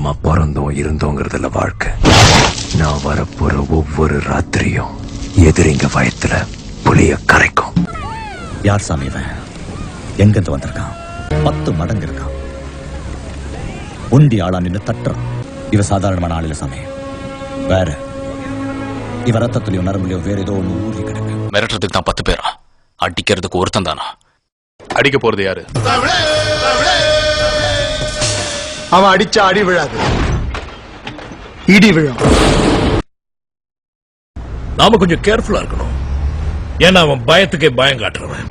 நாம பிறந்தோம் இருந்தோங்கிறதுல வாழ்க்கை. நான் வரப்போற ஒவ்வொரு ராத்திரியும் எதிரிங்க வயத்துல புளிய கரைக்கும். யார் சாமி இவன்? எங்கிருந்து வந்திருக்கான்? 10 மடங்கு இருக்கான். உண்டி ஆளா நின்று தட்டுறான். இவ சாதாரணமான ஆள் இல்ல சாமி, வேற. இவ ரத்தத்திலையும் நரம்புலையும் வேற ஏதோ ஒண்ணு ஊறி கிடக்கு. மிரட்டுறதுக்கு தான் 10 பேரா? அடிக்கிறதுக்கு ஒருத்தன் தானா? அடிக்க போறது யாரு? அவன் அடிச்சா அடி விழாது, இடி விழும். நாம கொஞ்சம் கேர்ஃபுல்லா இருக்கணும். ஏன்னா அவன் பயத்துக்கே பயம் காட்டுறவன்.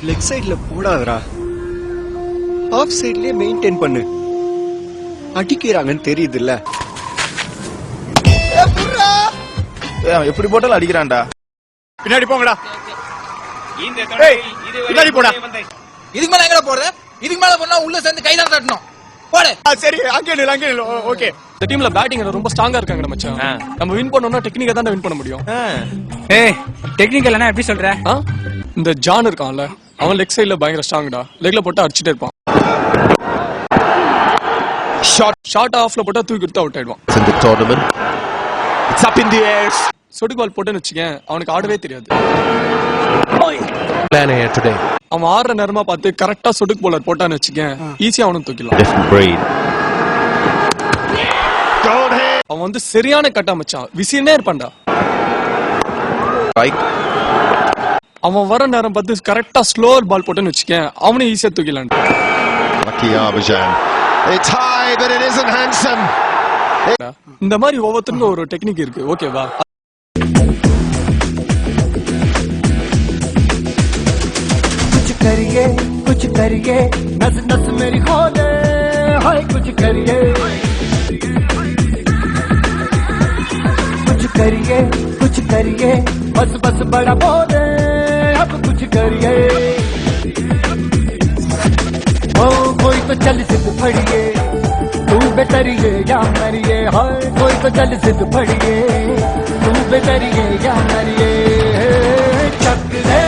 லெக் சைடுல போடாதடா, ஆஃப் சைட்லயே மெயின்டைன் பண்ணு. அடிக்கிறாங்கன்னு தெரியுது இல்ல? எப்படி போட்டாலும் அடிக்கிறான்டா. பின்னாடி போங்கடா, பின்னாடி போடா. இதுக்கு மேல எங்கடா போறது? இதுக்கு மேல போனா உள்ள சேர்ந்து கைதான் தட்டணும். போடு. சரி, அங்கே நில்லு. ஓகே. இந்த டீம்ல பேட்டிங் ரொம்ப ஸ்ட்ராங்கா இருக்காங்க மச்சான். நம்ம வின் பண்ணனும்னா டெக்னிக்கா தான் வின் பண்ண முடியும். ஏய், டெக்னிக்கல்னா எப்படி சொல்ற? இந்த ஜான் இருக்கான்ல, அவன் லெக் சைடுல பயங்கர ஸ்ட்ராங்டா. லெக்ல போட்டு அடிச்சிட்டே இருப்பான். ஷார்ட் ஆஃப்ல போட்டா தூக்கி எடுத்து அவுட் ஆயிடுவான். In the tournament, it's up in the air. சொடுக்கு பால் போட்டுன்னு வச்சுக்கேன், அவனுக்கு ஆடவே தெரியாது. Plan here today. அவன் ஆடுற நேரமா பார்த்து கரெக்டா சொடுக்கு பாலர் போட்டான்னு வச்சுக்கேன், ஈஸியா அவனும் தூக்கிடலாம். Different breed. அவன் வந்து சரியான கட்டா மச்சான், விசினே இருப்பான்டா. Right. அவன் வர நேரம் பார்த்து கரெக்டா ஸ்லோவர் பால் போட்டுன்னு வச்சுக்கேன், அவனே ஈஸியா தூக்கிடலாம். Lucky Arbajan. It's high, but it isn't handsome. இந்த மாதிரி ஒவ்வொருத்தருக்கும் ஒரு டெக்னிக் இருக்கு, ஓகேவா? कुछ करिए नस नस मेरी खोले, हाय कुछ करिए बस बस बड़ा बोले, अब कुछ करिए। ओ कोई तो चल सिद्ध फड़िए, तू बेतरिए या मरिए, हाय कोई तो चल सिद्ध फड़िए, तू बेतरिए या मरिए। चक दे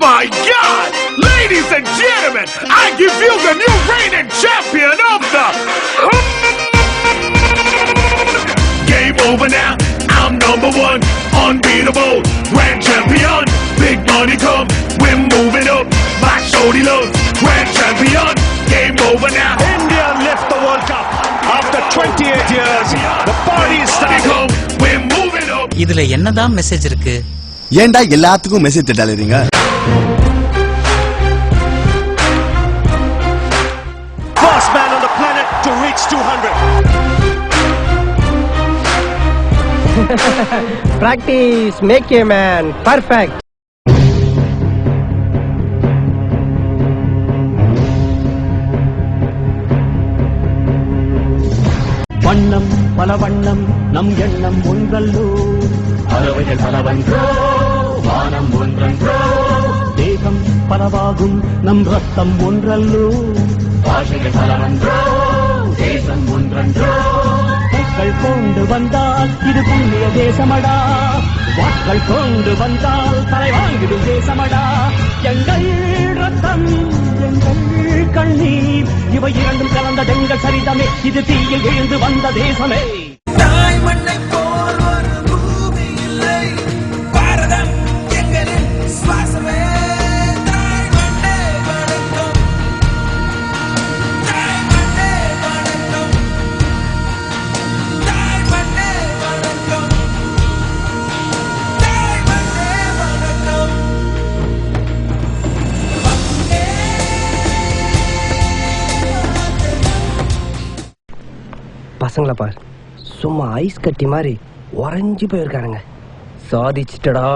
My God! Ladies and gentlemen, I give you the new reigning champion of the game over now. I'm number 1, unbeatable, grand champion. Big money come, we're moving up. My shorty loves grand champion. Game over now. India left the World Cup after 28 years. The party is starting. We're moving up. இதுல என்னதான் message இருக்கு? ஏன்டா எல்லாத்துக்கும் message தட்டாலறீங்க? First man on the planet to reach 200. Practice make a man perfect. வண்ணம் பல வண்ணம் நம் எண்ணம் ஒன்றல்லோ, பறவைகள் பலவன்றோ, வானம் ஒன்றன்றோ, தேகம் பலவாகும் நம் ரத்தம் ஒன்றல்லோ, பாஷைகள் பலவன்றோ, தேசம் வானம் ஒன்றன்றோ பூக்கள் கொண்டு வந்தால் இது புண்ணிய தேசமடா வாக்கள் கொண்டு வந்தால் தலை வாங்கிடும் தேசமடா எங்கள் ரத்தம் எங்கள் கண்ணீர் இவை இரண்டும் கலந்த எங்கள் சரிதமே இது தீயில் விழுந்து வந்த தேசமே தாய் மண்ணை போல் ஒரு பூமி இல்லை பாரதம் எங்களின் சுவாசமே தாய் மண்ணே வணக்கம் தாய் மண்ணே வணக்கம் தாய் மண்ணே வணக்கம் தாய் மண்ணே வணக்கம் பசங்கள பார் சும்மா ஐஸ் கட்டி மாதிரி உறைஞ்சு போயிருக்கானுங்க சாதிச்சிட்டடா